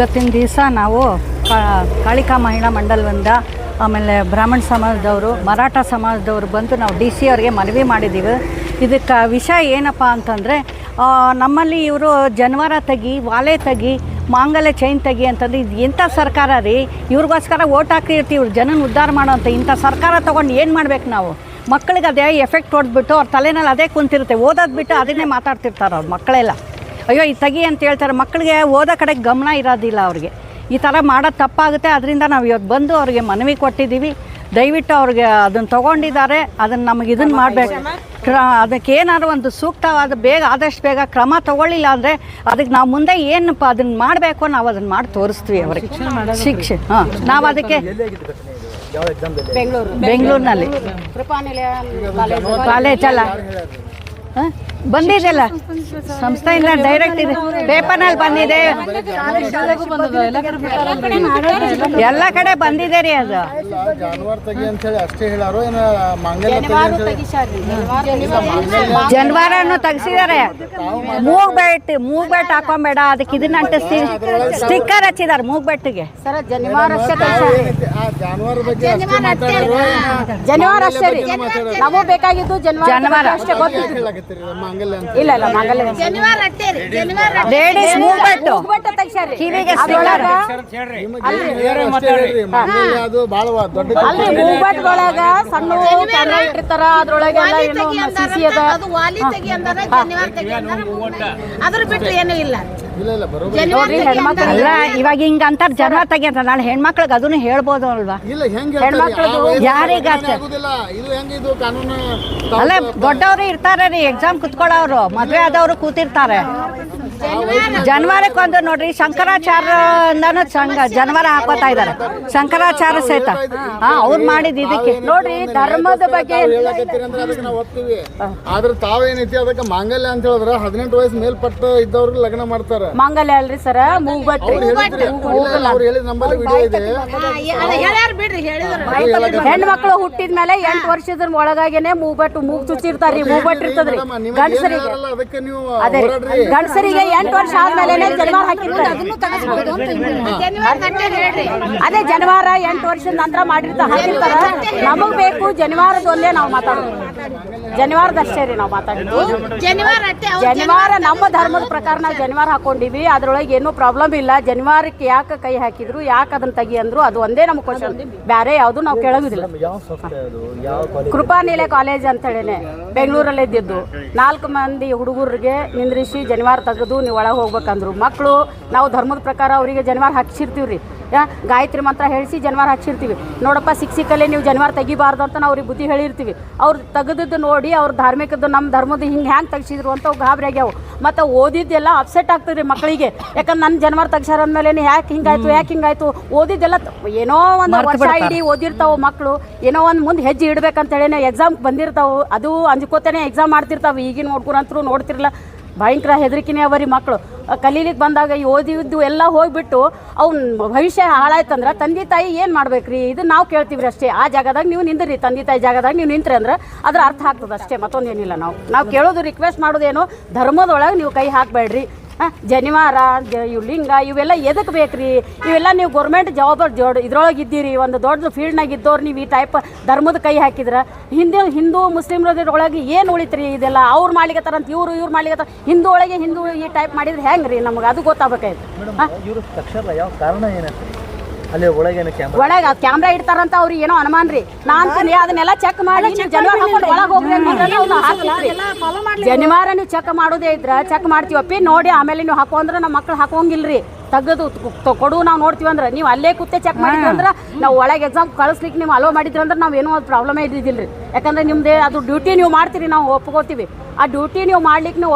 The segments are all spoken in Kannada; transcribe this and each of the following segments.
ಇವತ್ತಿನ ದಿವಸ ನಾವು ಕಾಳಿಕಾ ಮಹಿಳಾ ಮಂಡಲದಿಂದ ಆಮೇಲೆ ಬ್ರಾಹ್ಮಣ ಸಮಾಜದವರು ಮರಾಠ ಸಮಾಜದವರು ಬಂದು ನಾವು ಡಿ ಸಿ ಅವರಿಗೆ ಮನವಿ ಮಾಡಿದ್ದೀವಿ. ಇದಕ್ಕೆ ವಿಷಯ ಏನಪ್ಪ ಅಂತಂದರೆ ನಮ್ಮಲ್ಲಿ ಇವರು ಜನವಾರ ತೆಗಿ, ವಾಲೆ ತೆಗಿ, ಮಾಂಗಲ್ಯ ಚೈನ್ ತೆಗಿ ಅಂತಂದ್ರೆ ಇದು ಎಂಥ ಸರ್ಕಾರ ರೀ? ಇವ್ರಿಗೋಸ್ಕರ ಓಟ್ ಹಾಕಿರ್ತೀವಿ, ಇವ್ರು ಜನನ ಉದ್ಧಾರ ಮಾಡೋಂಥ ಇಂಥ ಸರ್ಕಾರ ತೊಗೊಂಡು ಏನು ಮಾಡ್ಬೇಕು ನಾವು? ಮಕ್ಕಳಿಗೆ ಅದೇ ಎಫೆಕ್ಟ್ ಹೊಡೆದ್ಬಿಟ್ಟು ಅವ್ರ ತಲೆನಲ್ಲಿ ಅದೇ ಕುಂತಿರುತ್ತೆ, ಓದೋದು ಬಿಟ್ಟು ಅದನ್ನೇ ಮಾತಾಡ್ತಿರ್ತಾರೆ ಅವ್ರ ಮಕ್ಕಳೆಲ್ಲ. ಅಯ್ಯೋ ಈ ತೆಗಿ ಅಂತ ಹೇಳ್ತಾರೆ, ಮಕ್ಕಳಿಗೆ ಓದೋ ಕಡೆಗೆ ಗಮನ ಇರೋದಿಲ್ಲ ಅವ್ರಿಗೆ. ಈ ಥರ ಮಾಡೋದು ತಪ್ಪಾಗುತ್ತೆ. ಅದರಿಂದ ನಾವು ಇವತ್ತು ಬಂದು ಅವ್ರಿಗೆ ಮನವಿ ಕೊಟ್ಟಿದ್ದೀವಿ. ದಯವಿಟ್ಟು ಅವ್ರಿಗೆ ಅದನ್ನು ತೊಗೊಂಡಿದ್ದಾರೆ, ಅದನ್ನು ನಮಗೆ ಇದನ್ನು ಮಾಡಬೇಕು. ಅದಕ್ಕೆ ಏನಾದ್ರು ಒಂದು ಸೂಕ್ತವಾದ ಆದಷ್ಟು ಬೇಗ ಕ್ರಮ ತೊಗೊಳ್ಳಿಲ್ಲ ಅಂದರೆ ಅದಕ್ಕೆ ನಾವು ಮುಂದೆ ಏನಪ್ಪ ಅದನ್ನು ಮಾಡಬೇಕು, ನಾವು ಅದನ್ನು ಮಾಡಿ ತೋರಿಸ್ತೀವಿ ಅವ್ರಿಗೆ ಶಿಕ್ಷೆ. ಹಾಂ, ನಾವು ಅದಕ್ಕೆ ಬೆಂಗಳೂರಿನಲ್ಲಿ ಕಾಲೇಜಲ್ಲ ಬಂದಿದೆಯಲ್ಲ ಸಂಸ್ಥೆಯಿಂದ ಡೈರೆಕ್ಟ್ ಇದೆ, ಪೇಪರ್ನಲ್ಲಿ ಬಂದಿದೆ, ಎಲ್ಲ ಕಡೆ ಬಂದಿದೆ ರೀ. ಅದು ಜನವಾರನ್ನು ತೆಗಿಸಿದ್ದಾರೆ. ಮೂಗ್ಬೆಟ್ ಹಾಕೊಂಬೇಡ, ಅದಕ್ಕೆ ಇದನ್ನ ಅಂಟಿಸ್ತೀವಿ, ಸ್ಟಿಕ್ಕರ್ ಹಚ್ಚಿದ್ದಾರೆ ಮೂಗ್ಬೆಟ್ಟಿಗೆ. ಜನವಾರ ಅಷ್ಟೇ ರೀ ನಮಗೂ ಬೇಕಾಗಿದ್ದು, ಜನವಾರ ಅಷ್ಟೇ ಗೊತ್ತಿತ್ತು. ಇಲ್ಲ ಇಲ್ಲ ಲೇಡೀಸ್ ಮೂವ್ಮೆಂಟ್ ಕಿವಿಗೆ ಸ್ಟಿಕ್ಕರ್ ಅಲ್ರಿ ಮೂವ್ಮೆಂಟ್ ಒಳಗ ಸಣ್ಣ ಕ್ಯಾಮ್ರಾ ಇಟ್ಟಿರ್ತಾರ, ಅದ್ರೊಳಗೆಲ್ಲ ಏನೋ ಸಿಸಿ ಅದ. ಅದ್ರ ಬಿಟ್ಟು ಏನೂ ಇಲ್ಲ. ಅಲ್ಲ ಇವಾಗ ಹಿಂಗ ಅಂತಾರ ಜನವಾರ ತೆಗಿ ಅಂತ, ನಾಳೆ ಹೆಣ್ಮಕ್ಳಿಗೆ ಅದನ್ನು ಹೇಳ್ಬೋದು ಅಲ್ವಾ? ಯಾರಿಗಾಗ್ತದೆ? ಅಲ್ಲ ದೊಡ್ಡವರು ಇರ್ತಾರೆ ರೀ, ಎಕ್ಸಾಮ್ ಕುತ್ಕೊಳ್ಳೋರು, ಮದ್ವೆ ಆದವರು ಕೂತಿರ್ತಾರೆ. ಜನವಾರಕ್ಕೊಂದು ನೋಡ್ರಿ ಶಂಕರಾಚಾರ್ಯಂದನೂ ಜನವಾರ ಹಾಕೋತಾ ಇದ್ದಾರೆ, ಶಂಕರಾಚಾರ್ಯ ಸಹಿತ. ಅವ್ರು ಮಾಡಿದ ಇದಕ್ಕೆ ನೋಡ್ರಿ ಧರ್ಮದ ಬಗ್ಗೆ. ಆದ್ರೆ ತಾವೇನೈತಿ ಅದಕ್ಕೆ ಮಾಂಗಲ್ಯ ಅಂತ ಹೇಳಿದ್ರೆ 18 ವಯಸ್ಸು ಮೇಲ್ಪಟ್ಟ ಇದ್ದವ್ರಿಗೆ ಲಗ್ನ ಮಾಡ್ತಾರೆ. ಮಾಂಗಲ್ಯ ಅಲ್ರಿ ಸರ, ಮೂಗ್ಬಟ್ಟು. ಹೆಣ್ಮಕ್ಳು ಹುಟ್ಟಿದ ಮೇಲೆ 8 ವರ್ಷದ ಒಳಗಾಗೇನೆ ಮೂಗ್ಬಟ್ಟು ಮೂಗ್ ಚುಚ್ಚಿರ್ತಾರ್ರಿ, ಮೂಗ್ಬಟ್ಟು ಇರ್ತದ್ರಿ ಗಂಡಸರಿಗೆ. ಅದೇ ಗಂಡಸರಿಗೆ 8 ವರ್ಷ ಆದ್ಮೇಲೆ ಜನವಾರ ಹಾಕಿರ್ತಾರೆ. ಅದೇ ಜನವಾರ 8 ವರ್ಷದ ನಂತರ ಹಾಕಿರ್ತಾರ. ನಮಗ್ ಬೇಕು ಜನವಾರದೊಂದೇ ನಾವು ಮಾತಾಡೋದು, ಜನವಾರದಷ್ಟೇ ರೀ ನಾವು ಮಾತಾಡಿದ್ದು. ಜನವಾರ ನಮ್ಮ ಧರ್ಮದ ಪ್ರಕಾರ ನಾವು ಜನವಾರ ಹಾಕೊಂಡಿವಿ, ಅದ್ರೊಳಗೆ ಏನೂ ಪ್ರಾಬ್ಲಮ್ ಇಲ್ಲ. ಜನವಾರಕ್ಕೆ ಯಾಕೆ ಕೈ ಹಾಕಿದ್ರು, ಯಾಕೆ ಅದನ್ನ ತೆಗಿ ಅಂದ್ರು, ಅದು ಒಂದೇ ನಮ್ಗೆ ಕ್ವಶನ್, ಬೇರೆ ಯಾವುದು ನಾವು ಕೇಳೋದಿಲ್ಲ. ಕೃಪಾನೀಲೆ ಕಾಲೇಜ್ ಅಂತ ಹೇಳೇನೆ ಬೆಂಗಳೂರಲ್ಲೇ ಇದ್ದಿದ್ದು. 4 ಮಂದಿ ಹುಡುಗರಿಗೆ ನಿಂದ್ರಿಸಿ ಜನವಾರ ತೆಗೆದು ನೀವು ಒಳಗೆ ಹೋಗ್ಬೇಕಂದ್ರು. ಮಕ್ಕಳು ನಾವು ಧರ್ಮದ ಪ್ರಕಾರ ಅವರಿಗೆ ಜನವಾರ ಹಾಕ್ಸಿರ್ತೀವಿ ರೀ, ಗಾಯತ್ರಿ ಮಂತ್ರ ಹೇಳಿಸಿ ಜನವಾರ ಹಾಕ್ಸಿರ್ತೀವಿ. ನೋಡಪ್ಪ ಸಿಕ್ಕಲ್ಲೇ ನೀವು ಜನವಾರ ತೆಗಿಬಾರ್ದು ಅಂತ ನಾವು ಅವ್ರಿಗೆ ಬುದ್ಧಿ ಹೇಳಿರ್ತೀವಿ. ಅವ್ರು ತೆಗೆದದ್ದು ನೋಡಿ ಅವ್ರ ಧಾರ್ಮಿಕದ್ದು ನಮ್ಮ ಧರ್ಮದ ಹ್ಯಾಂಗೆ ತೆಗ್ಸಿದ್ರು ಅಂತ ಗಾಬರಿ ಆಗ್ಯಾವು. ಮತ್ತು ಓದಿದ್ದೆಲ್ಲ ಅಪ್ಸೆಟ್ ಆಗ್ತದೆ ಮಕ್ಕಳಿಗೆ. ಯಾಕಂದ್ರೆ ನನ್ನ ಜನವಾರ ತೆಗ್ಸಾರ ಅಂದಮೇಲೆ ಯಾಕೆ ಹಿಂಗಾಯ್ತು ಓದಿದ್ದೆಲ್ಲ ಏನೋ ಒಂದು ವರ್ಷ ಇಡೀ ಓದಿರ್ತಾವೆ ಮಕ್ಕಳು, ಏನೋ ಒಂದು ಮುಂದೆ ಹೆಜ್ಜೆ ಇಡ್ಬೇಕಂತ ಹೇಳಿ ಎಕ್ಸಾಮ್ ಬಂದಿರ್ತಾವೆ. ಅದು ಅಂಜ್ಕೋತಾನೆ ಎಕ್ಸಾಮ್ ಮಾಡ್ತಿರ್ತಾವೆ. ಈಗಿನ ನೋಡ್ಕೊಂಡ್ರು ನೋಡ್ತಿರಲ್ಲ, ಭಯಂಕರ ಹೆದರಿಕೆನೇ ಅವರಿ ಮಕ್ಕಳು. ಕಲೀಲಿಕ್ಕೆ ಬಂದಾಗ ಓದಿದ್ದು ಎಲ್ಲ ಹೋಗ್ಬಿಟ್ಟು ಅವ್ನ ಭವಿಷ್ಯ ಹಾಳಾಯ್ತಂದ್ರೆ ತಂದೆ ತಾಯಿ ಏನು ಮಾಡ್ಬೇಕ್ರಿ? ಇದು ನಾವು ಕೇಳ್ತೀವಿ ಅಷ್ಟೇ. ಆ ಜಾಗದಾಗ ನೀವು ನಿಂದ್ರಿ, ತಂದೆ ತಾಯಿ ಜಾಗದಾಗ ನೀವು ನಿಂತ್ರಿ ಅಂದ್ರೆ ಅದ್ರ ಅರ್ಥ ಆಗ್ತದೆ ಅಷ್ಟೇ, ಮತ್ತೊಂದೇನಿಲ್ಲ. ನಾವು ಕೇಳೋದು ರಿಕ್ವೆಸ್ಟ್ ಮಾಡೋದೇನು, ಧರ್ಮದೊಳಗೆ ನೀವು ಕೈ ಹಾಕಬೇಡ್ರಿ. ಜನಿವಾರ ಇವು ಲಿಂಗ ಇವೆಲ್ಲ ಎದಕ್ಕೆ ಬೇಕ್ರಿ? ಇವೆಲ್ಲ ನೀವು ಗೌರ್ಮೆಂಟ್ ಜವಾಬ್ದಾರಿ ಇದ್ರೊಳಗೆ ಇದ್ದೀರಿ, ಒಂದು ದೊಡ್ಡ ಫೀಲ್ಡ್ನಾಗ ಇದ್ದವ್ರು ನೀವು ಈ ಟೈಪ್ ಧರ್ಮದ ಕೈ ಹಾಕಿದ್ರೆ ಹಿಂದೂ ಮುಸ್ಲಿಮ್ರೊಳಗೆ ಏನು ಉಳಿತ್ರಿ? ಇದೆಲ್ಲ ಅವ್ರು ಮಾಡ್ಲಿಕತ್ತಾರಂತ ಇವ್ರು ಮಾಡ್ಲಿಕತ್ತಾರ. ಹಿಂದೂ ಒಳಗೆ ಹಿಂದೂ ಈ ಟೈಪ್ ಮಾಡಿದ್ರೆ ಹೆಂಗೆ ರೀ? ನಮ್ಗೆ ಅದು ಗೊತ್ತಾಗಬೇಕಾಯ್ತು. ಒಳಗೆ ಕ್ಯಾಮ್ರಾ ಇಡ್ತಾರಂತ ಅವ್ರಿಗೆ ಏನೋ ಅನುಮಾನ ರೀ. ನಾನು ಅದನ್ನೆಲ್ಲ ಚೆಕ್ ಮಾಡಿ ಜನವಾರ ಹಾಕೊಂಡು ಒಳಗೆ ಹೋಗ್ರಿ ಜನಿವಾರ ನೀವು ಚೆಕ್ ಮಾಡೋದೇ ಇದ್ರೆ ಚೆಕ್ ಮಾಡ್ತೀವಪ್ಪಿ ನೋಡಿ, ಆಮೇಲೆ ನೀವು ಹಾಕೋ ಅಂದ್ರೆ ನಮ್ಮ ಮಕ್ಳು ಹಾಕೋಂಗಿಲ್ರಿ. ತೆಗೆದು ಕೊಡು ನಾವು ನೋಡ್ತೀವಿ ಅಂದ್ರೆ ನೀವು ಅಲ್ಲೇ ಕೂತೆ ಚೆಕ್ ಮಾಡಿದ್ರಿ ಅಂದ್ರೆ ನಾವು ಒಳಗೆ ಎಕ್ಸಾಮ್ ಕಳಿಸ್ಲಿಕ್ಕೆ ನೀವು ಅಲೋ ಮಾಡಿದ್ರಿ ಅಂದ್ರೆ ನಾವು ಏನೋ ಅದು ಪ್ರಾಬ್ಲಮೇ ಇದ್ದಿದ್ದಿಲ್ಲ ರೀ. ಯಾಕಂದ್ರೆ ನಿಮ್ದೇ ಅದು ಡ್ಯೂಟಿ ನೀವು ಮಾಡ್ತೀರಿ, ನಾವು ಒಪ್ಕೋತೀವಿ. ಆ ಡ್ಯೂಟಿ ನೀವು ಮಾಡ್ಲಿಕ್ಕೆ ನೀವು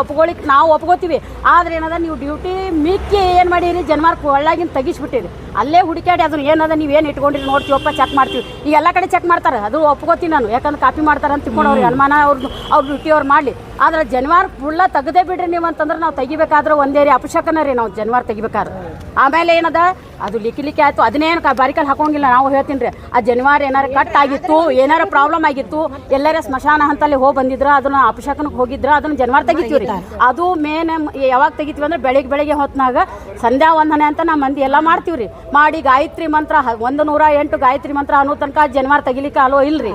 ನಾವು ಒಪ್ಕೋತೀವಿ. ಆದ್ರೆ ಏನದ ನೀವು ಡ್ಯೂಟಿ ಮಿಕ್ಕಿ ಏನು ಮಾಡಿರಿ, ಜನವಾರ ಒಳಗಿನ ತೆಗಿಸ್ಬಿಟ್ಟಿರಿ. ಅಲ್ಲೇ ಹುಡುಕಾಡಿ ಅದನ್ನ ಏನದ ನೀವೇನು ಇಟ್ಕೊಂಡಿರಿ ನೋಡ್ತೀವಪ್ಪ, ಚೆಕ್ ಮಾಡ್ತೀವಿ. ಈಗ ಎಲ್ಲ ಕಡೆ ಚೆಕ್ ಮಾಡ್ತಾರೆ, ಅದು ಒಪ್ಕೋತೀನಿ ನಾನು. ಯಾಕಂದ್ರೆ ಕಾಪಿ ಮಾಡ್ತಾರೆ ಅಂತ ತಿಳ್ಕೊಂಡು ಅವ್ರಿಗೆ ಅನುಮಾನ, ಅವ್ರ ಡ್ಯೂಟಿ ಅವ್ರು ಮಾಡಲಿ. ಆದ್ರೆ ಜನವಾರ ಫುಲ್ಲ ತೆಗೆದೇ ಬಿಡ್ರಿ ನೀವು ಅಂತಂದ್ರೆ ನಾವು ತೆಗಿಬೇಕಾದ್ರೆ ಒಂದೇ ರೀ ಅಪಶಕನ ರೀ ನಾವು ಜನವಾರ ತೆಗಿಬೇಕಾದ್ರೆ. ಆಮೇಲೆ ಏನದ ಅದು ಲಿಕ್ಕಿ ಆಯಿತು, ಅದನ್ನೇನು ಬಾರಿಕಲ್ಲಿ ಹಾಕೋಂಗಿಲ್ಲ. ಇಲ್ಲ. ನಾವು ಹೇಳ್ತೀನಿ ರೀ, ಆ ಜನಿವಾರ ಏನಾರ ಕಟ್ ಆಗಿತ್ತು, ಏನಾರ ಪ್ರಾಬ್ಲಮ್ ಆಗಿತ್ತು, ಎಲ್ಲರ ಸ್ಮಶಾನ ಹಂತಲ್ಲಿ ಹೋಗಿ ಬಂದಿದ್ರ, ಅದನ್ನ ಅಪಶಕನಕ್ಕೆ ಹೋಗಿದ್ರ, ಅದನ್ನ ಜನಿವಾರ ತೆಗಿತೀವಿ ರೀ. ಅದು ಮೇನ್ ಯಾವಾಗ ತೆಗಿತೀವಿ ಅಂದ್ರೆ ಬೆಳಿಗ್ಗೆ ಹೊತ್ನಾಗ ಸಂಧ್ಯಾ ವಂದನೆ ಅಂತ ನಮ್ಮ ಮಂದಿ ಎಲ್ಲ ಮಾಡ್ತೀವಿ ರೀ. ಮಾಡಿ ಗಾಯತ್ರಿ ಮಂತ್ರ 108 ಗಾಯತ್ರಿ ಮಂತ್ರ ಅನ್ನೋ ತನಕ ಜನಿವಾರ ತೆಗಿಲಿಕ್ಕೆ ಅಲೋ ಇಲ್ರಿ,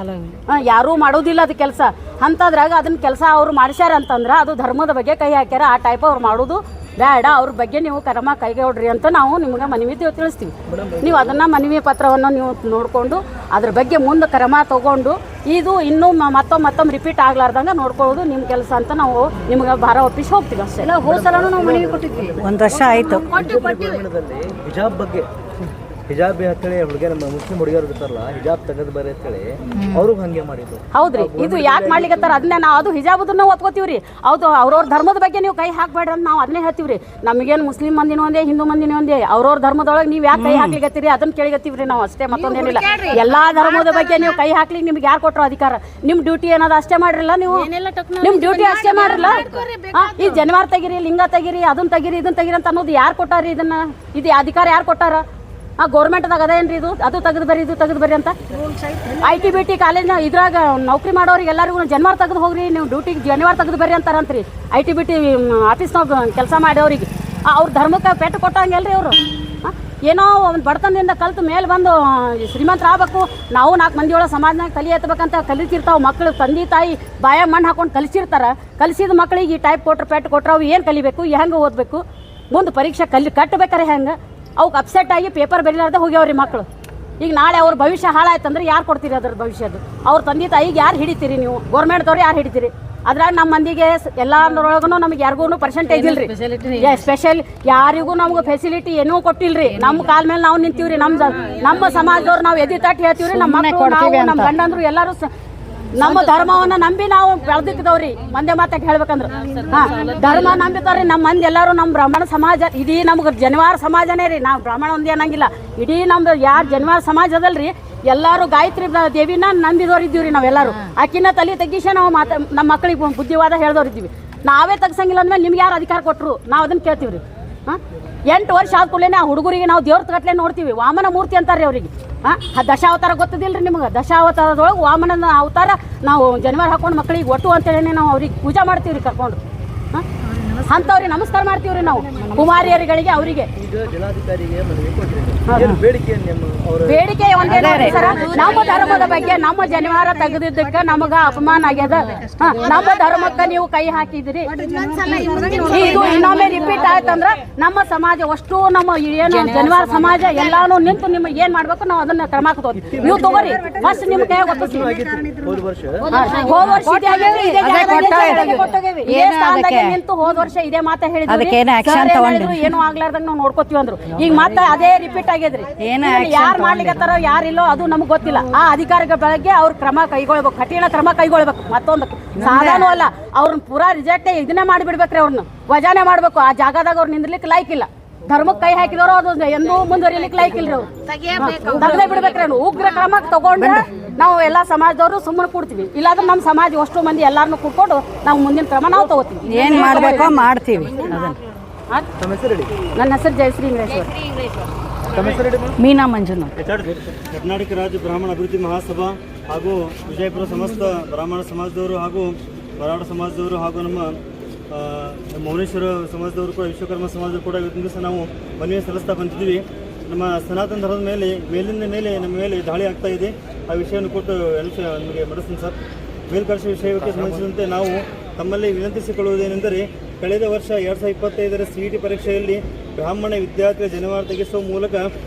ಯಾರೂ ಮಾಡೋದಿಲ್ಲ ಅದು ಕೆಲಸ. ಅಂಥದ್ರಾಗ ಅದನ್ನ ಕೆಲಸ ಅವ್ರು ಮಾಡಿಸ್ಯಾರ ಅಂತಂದ್ರೆ ಅದು ಧರ್ಮದ ಬಗ್ಗೆ ಕೈ ಹಾಕ್ಯಾರ, ಆ ಟೈಪ್ ಅವ್ರು ಮಾಡೋದು ಬೇಡ, ಅವ್ರ ಬಗ್ಗೆ ನೀವು ಕ್ರಮ ಕೈಗೊಳ್ರಿ ಅಂತ ನಾವು ನಿಮ್ಗೆ ಮನವಿ ತಿಳಿಸ್ತೀವಿ. ನೀವು ಅದನ್ನು ಮನವಿ ಪತ್ರವನ್ನು ನೀವು ನೋಡಿಕೊಂಡು ಅದ್ರ ಬಗ್ಗೆ ಮುಂದೆ ಕ್ರಮ ತಗೊಂಡು ಇದು ಇನ್ನೂ ಮತ್ತೊಮ್ಮೆ ರಿಪೀಟ್ ಆಗ್ಲಾರ್ದಂಗೆ ನೋಡ್ಕೊಳ್ಳೋದು ನಿಮ್ಮ ಕೆಲಸ ಅಂತ ನಾವು ನಿಮ್ಗೆ ಭಾರ ಒಪ್ಪಿಸಿ ಹೋಗ್ತೀವಿ ಅಷ್ಟೇ. ಎಲ್ಲ ಹೋಸಲೂ ನಾವು ಮನವಿ ಕೊಟ್ಟಿದ್ವಿ, 1 ವರ್ಷ ಆಯಿತು. ಹಿಜಾಬ್ ಬಗ್ಗೆ ಹಿಜಾಬ್ ಅಂತೇಳಿ ಹುಡುಗ ನಮ್ಮ ಮುಸ್ಲಿಂ ಹುಡುಗಿಯರು ಇರ್ತಾರಲ್ಲ, ಹಿಜಾಬ್ ತೆಗೆದು ಬರೀ ಅಂತೇಳಿ ಅವ್ರಿಗೆ ಹಂಗೆ ಮಾಡಿದ್ರು. ಹೌದ್ರಿ, ಇದು ಯಾಕೆ ಮಾಡ್ಲಿಕ್ಕತ್ತಾರ ಅದನ್ನೇ ನಾವು ಅದು ಹಿಜಾಬದನ್ನ ಒಪ್ಕೋತೀವಿ ರೀ. ಹೌದು, ಅವ್ರವ್ರ ಧರ್ಮದ ಬಗ್ಗೆ ನೀವು ಕೈ ಹಾಕ್ಬೇಡ್ರಿ ಅಂತ ನಾವು ಅದನ್ನೇ ಹೇಳ್ತೀವಿ ರೀ. ನಮಗೇನು ಮುಸ್ಲಿಂ ಮಂದಿನೂ ಒಂದೇ, ಹಿಂದೂ ಮಂದಿನೂ ಒಂದೇ, ಅವ್ರವ್ರ ಧರ್ಮದೊಳಗೆ ನೀವು ಯಾಕೆ ಕೈ ಹಾಕ್ಲಿಕತ್ತೀರಿ ಅದನ್ನ ಕೇಳಿಗತ್ತೀವಿ ರೀ ನಾವು ಅಷ್ಟೇ, ಮತ್ತೊಂದೇನಿಲ್ಲ. ಎಲ್ಲಾ ಧರ್ಮದ ಬಗ್ಗೆ ನೀವು ಕೈ ಹಾಕ್ಲಿಕ್ಕೆ ನಿಮ್ಗೆ ಯಾರು ಕೊಟ್ಟರು ಅಧಿಕಾರ? ನಿಮ್ಮ ಡ್ಯೂಟಿ ಏನಾದ್ರು ಅಷ್ಟೇ ಮಾಡ್ರಲ್ಲ, ನೀವು ನಿಮ್ಮ ಡ್ಯೂಟಿ ಅಷ್ಟೇ ಮಾಡ್ರಲ್ಲ. ಈ ಜನಿವಾರ ತೆಗಿರಿ, ಲಿಂಗ ತೆಗಿರಿ, ಅದನ್ನ ತೆಗಿರಿ, ಇದನ್ನ ತೆಗಿರಿ ಅಂತ ಅನ್ನೋದು ಯಾರು ಕೊಟ್ಟಾರಿ? ಇದು ಅಧಿಕಾರ ಯಾರು ಕೊಟ್ಟಾರ? ಗೌರ್ಮೆಂಟ್ದಾಗ ಅದೇನ್ರಿ ಅದು ತೆಗೆದು ಬರ್ರಿ, ಇದು ತೆಗೆದು ಬರ್ರಿ ಅಂತ. ITBT ಕಾಲೇಜ್ನ ಇದ್ರಾಗ ನೌಕರಿ ಮಾಡೋರಿಗೆ ಎಲ್ಲರಿಗೂ ಜನಿವಾರ ತೆಗೆದು ಹೋಗ್ರಿ, ನೀವು ಡ್ಯೂಟಿಗೆ ಜನಿವಾರ ತೆಗೆದು ಬರ್ರಿ ಅಂತಾರಂತ್ರಿ. ITBT ಆಫೀಸ್ನಾಗ ಕೆಲಸ ಮಾಡೋರಿಗೆ ಅವ್ರ ಧರ್ಮಕ್ಕೆ ಪೆಟ್ಟು ಕೊಟ್ಟಂಗೆಲ್ರಿ ಅವರು. ಏನೋ ಒಂದು ಬಡತನದಿಂದ ಕಲ್ತು ಮೇಲೆ ಬಂದು ಶ್ರೀಮಂತರ ಆಗ್ಬೇಕು, ನಾವು 4 ಮಂದಿಯೊಳಗೆ ಸಮಾಜನಾಗ ಕಲಿ ಎತ್ತಬೇಕಂತ ಕಲಿತಿರ್ತಾವೆ ಮಕ್ಕಳು. ತಂದೆ ತಾಯಿ ಬಾಯಾಗ ಮಣ್ಣು ಹಾಕೊಂಡು ಕಲಿಸಿರ್ತಾರೆ. ಕಲಿಸಿದ ಮಕ್ಕಳಿಗೆ ಈ ಟೈಪ್ ಕೊಟ್ರೆ ಪೆಟ್ಟು ಕೊಟ್ರೆ ಅವು ಏನು ಕಲಿಬೇಕು, ಹೆಂಗೆ ಓದಬೇಕು, ಮುಂದೆ ಪರೀಕ್ಷೆ ಕಟ್ಟಬೇಕಾರೆ ಹೆಂಗೆ? ಅವಕ್ಕೆ ಅಪ್ಸೆಟ್ ಆಗಿ ಪೇಪರ್ ಬರೀಲಾರ್ದೆ ಹೋಗ್ಯಾವ್ರಿ ಮಕ್ಕಳು. ಈಗ ನಾಳೆ ಅವ್ರ ಭವಿಷ್ಯ ಹಾಳಾಯ್ತಂದ್ರೆ ಯಾರು ಕೊಡ್ತೀರಿ ಅದ್ರ ಭವಿಷ್ಯದ್ದು? ಅವ್ರ ತಂದೆ ತಾಯಿಗೆ ಯಾರು ಹಿಡಿತೀರಿ ನೀವು? ಗೌರ್ಮೆಂಟ್ದವ್ರು ಯಾರು ಹಿಡಿತೀರಿ? ಅದ್ರಾಗ ನಮ್ಮ ಮಂದಿಗೆ ಎಲ್ಲರೊಳಗೂ ನಮಗೆ ಯಾರಿಗೂ ಪರ್ಸೆಂಟೇಜ್ ಇಲ್ರಿ, ಸ್ಪೆಷಲ್ ಯಾರಿಗೂ ನಮ್ಗೆ ಫೆಸಿಲಿಟಿ ಏನೂ ಕೊಟ್ಟಿಲ್ರಿ. ನಮ್ಮ ಕಾಲ ಮೇಲೆ ನಾವು ನಿಂತೀವ್ರಿ. ನಮ್ಮ ಸಮಾಜದವ್ರು ನಾವು ಎದಿ ತಟ್ಟಿ ಹೇಳ್ತೀವ್ರಿ. ನಮ್ಮ ಮಕ್ಕಳು, ನಾವು, ನಮ್ಮ ಗಂಡಂದ್ರು ಎಲ್ಲರೂ ನಮ್ಮ ಧರ್ಮವನ್ನ ನಂಬಿ ನಾವು ಬೆಳೆದಿದ್ದವ್ರಿ. ಒಂದೇ ಮಾತಾಗಿ ಹೇಳ್ಬೇಕಂದ್ರೆ ಧರ್ಮ ನಂಬಿದವ್ರಿ ನಮ್ಮ ಮಂದಿ ಎಲ್ಲರೂ. ನಮ್ಮ ಬ್ರಾಹ್ಮಣ ಸಮಾಜ ಇಡೀ ನಮ್ಗೆ ಜನಿವಾರ ಸಮಾಜನೇ ರೀ. ನಾವು ಬ್ರಾಹ್ಮಣ ಒಂದೇ ಅನ್ನಂಗಿಲ್ಲ, ಇಡೀ ನಮ್ದು ಯಾರು ಜನಿವಾರ ಸಮಾಜ ಅದಲ್ರಿ ಎಲ್ಲರೂ ಗಾಯತ್ರಿ ದೇವಿನ ನಂಬಿದವ್ರು ಇದ್ದೀವ್ರಿ ನಾವೆಲ್ಲರೂ. ಆಕಿನ ತಲೆ ತಗ್ಗಿಸಿ ನಾವು ನಮ್ಮ ಮಕ್ಕಳಿಗೆ ಬುದ್ಧಿವಾದ ಹೇಳ್ದವ್ರು ಇದ್ದೀವಿ. ನಾವೇ ತಗ್ಸಂಗಿಲ್ಲ ಅಂದ್ಮೇಲೆ ನಿಮ್ಗೆ ಯಾರು ಅಧಿಕಾರ ಕೊಟ್ಟರು? ನಾವು ಅದನ್ನು ಕೇಳ್ತೀವಿ ರೀ. 8 ವರ್ಷ ಆದ ಕೂಡಲೇ ಆ ಹುಡುಗರಿಗೆ ನಾವು ದೇವ್ರ ಗಟ್ಲೆ ನೋಡ್ತೀವಿ. ವಾಮನ ಮೂರ್ತಿ ಅಂತಾರೆ ಅವರಿಗೆ. ದಶಾವತಾರ ಗೊತ್ತದಿಲ್ರಿ ನಿಮ್ಗೆ? ದಶಾವತಾರದೊಳಗೆ ವಾಮನನ ಅವತಾರ ನಾವು ಜನಿವಾರ ಹಾಕೊಂಡು ಮಕ್ಕಳಿಗೆ ಒಟ್ಟು ಅಂತೇಳಿ ನಾವು ಅವ್ರಿಗೆ ಪೂಜೆ ಮಾಡ್ತೀವಿ ರೀ ಕರ್ಕೊಂಡು. ಅಂಥವ್ರಿಗೆ ನಮಸ್ಕಾರ ಮಾಡ್ತೀವಿ ರೀ ನಾವು, ಕುಮಾರಿಯರಿಗಳಿಗೆ. ಅವರಿಗೆ ಬೇಡಿಕೆ ಒಂದೇ ಸರ, ನಮ್ಮ ಧರ್ಮದ ಬಗ್ಗೆ ನಮ್ಮ ಜನಿವಾರ ತೆಗೆದಿದ್ದಕ್ಕೆ ನಮಗ ಅಪಮಾನ ಆಗ್ಯದ. ನಮ್ಮ ಧರ್ಮಕ್ಕೆ ನೀವು ಕೈ ಹಾಕಿದಿರಿ, ಇದು ಇನ್ನೊಮ್ಮೆ ರಿಪೀಟ್ ಆಯ್ತಂದ್ರ ನಮ್ಮ ಸಮಾಜ ಅಷ್ಟು ನಮ್ಮ ಏನು ಜನಿವಾರ ಸಮಾಜ ಎಲ್ಲಾನು ನಿಂತು ನಿಮಗೆ ಏನ್ ಮಾಡ್ಬೇಕು ನಾವು ಅದನ್ನ ಕ್ರಮ ತಗೋತೀವಿ. ನೀವು ತಗೋರಿ ಫಸ್ಟ್ ನಿಮ್ ಕೈ ಗೊತ್ತಿಸ್ತೀವಿ. ಹೋದ ವರ್ಷ ನಿಂತು ಹೋದ ವರ್ಷ ಇದೇ ಮಾತಾ ಹೇಳಿದ್ರು, ಏನು ಆಗ್ಲಾರ್ದಂಗ ನಾವು ನೋಡ್ಕೋತೀವಿ ಅಂದ್ರು. ಈಗ ಮತ್ತೆ ಅದೇ ರಿಪೀಟ್ ಆಗ್ಯದ್ರಿ. ಯಾರು ಮಾಡ್ಲಿಕ್ಕತ್ತಾರೋ ಯಾರಿಲ್ಲೋ ಅದು ನಮ್ಗೆ ಗೊತ್ತಿಲ್ಲ. ಆ ಅಧಿಕಾರಿಗಳ ಬಗ್ಗೆ ಅವ್ರ ಕ್ರಮ ಕೈಗೊಳ್ಬೇಕು, ಕಠಿಣ ಕ್ರಮ ಕೈಗೊಳ್ಬೇಕು. ಮತ್ತೊಂದು ಸಾಧಾರಣ ಅಲ್ಲ, ಅವ್ರನ್ನ ಪೂರಾ ರಿಜೆಕ್ಟ್ ಇದನ್ನೇ ಮಾಡಿಬಿಡ್ಬೇಕ್ರಿ. ಅವ್ರನ್ನ ವಜಾನೆ ಮಾಡ್ಬೇಕು. ಆ ಜಾಗದಾಗ ಅವ್ರು ನಿಂದ್ರಲಿಕ್ಕೆ ಲೈಕ್ ಇಲ್ಲ. ಧರ್ಮಕ್ಕೆ ಕೈ ಹಾಕಿದವರು ಅದು ಎಂದೂ ಮುಂದುವರಿಲಿಕ್ಕೆ ಲೈಕ್ ಇಲ್ರಿ. ಅವ್ರು ತಗದೇ ಬಿಡ್ಬೇಕ್ರಿ. ಅವ್ರು ಉಗ್ರ ಕ್ರಮ ತಗೊಂಡ್ರೆ ನಾವು ಎಲ್ಲ ಸಮಾಜದವರು ಸುಮ್ಮನೆ ಕೊಡ್ತೀವಿ. ಇಲ್ಲಾಂದ್ರೆ ನಮ್ಮ ಸಮಾಜ ಅಷ್ಟು ಮಂದಿ ಎಲ್ಲಾರನ್ನು ಕೂತ್ಕೊಂಡು ನಾವು ಮುಂದಿನ ಕ್ರಮ ನಾವು ತಗೋತೀವಿ. ಏನು ಮಾಡಬೇಕೋ ಮಾಡ್ತೀವಿ. ನನ್ನ ಹೆಸರು ಜಯಶ್ರೀ ಇಂಗ್ಲೇಶ್ವರ್. ಮೀನಾ ಮಂಜುನಾಥ್. ಕರ್ನಾಟಕ ರಾಜ್ಯ ಬ್ರಾಹ್ಮಣ ಅಭಿವೃದ್ಧಿ ಮಹಾಸಭಾ ಹಾಗೂ ವಿಜಯಪುರ ಸಮಸ್ತ ಬ್ರಾಹ್ಮಣ ಸಮಾಜದವರು ಹಾಗೂ ಮರಾಠ ಸಮಾಜದವರು ಹಾಗೂ ನಮ್ಮ ಮೌನೇಶ್ವರ ಸಮಾಜದವರು ಕೂಡ, ವಿಶ್ವಕರ್ಮ ಸಮಾಜದವರು ಕೂಡ ಇವತ್ತಿನ ದಿವಸ ನಾವು ಮನವಿ ಸಲ್ಲಿಸ್ತಾ ಬಂದಿದ್ದೀವಿ. ನಮ್ಮ ಸನಾತನ ಧರ್ಮದ ಮೇಲೆ ಮೇಲಿಂದ ಮೇಲೆ ನಮ್ಮ ಮೇಲೆ ದಾಳಿ ಆಗ್ತಾ ಇದೆ. ಆ ವಿಷಯವನ್ನು ಕೊಟ್ಟು ನಮಗೆ ಮನಸ್ಸಿನ ಸರ್ ಮೇಲ್ಕರ್ಷ ವಿಷಯಕ್ಕೆ ಸಂಬಂಧಿಸಿದಂತೆ ನಾವು ತಮ್ಮಲ್ಲಿ ವಿನಂತಿಸಿಕೊಳ್ಳುವುದೇನೆಂದರೆ, ಕಳೆದ ವರ್ಷ 2025ರ CET ಪರೀಕ್ಷೆಯಲ್ಲಿ ಬ್ರಾಹ್ಮಣ ವಿದ್ಯಾರ್ಥಿಗಳ ಜನಿವಾರ ತೆಗೆಸುವ ಮೂಲಕ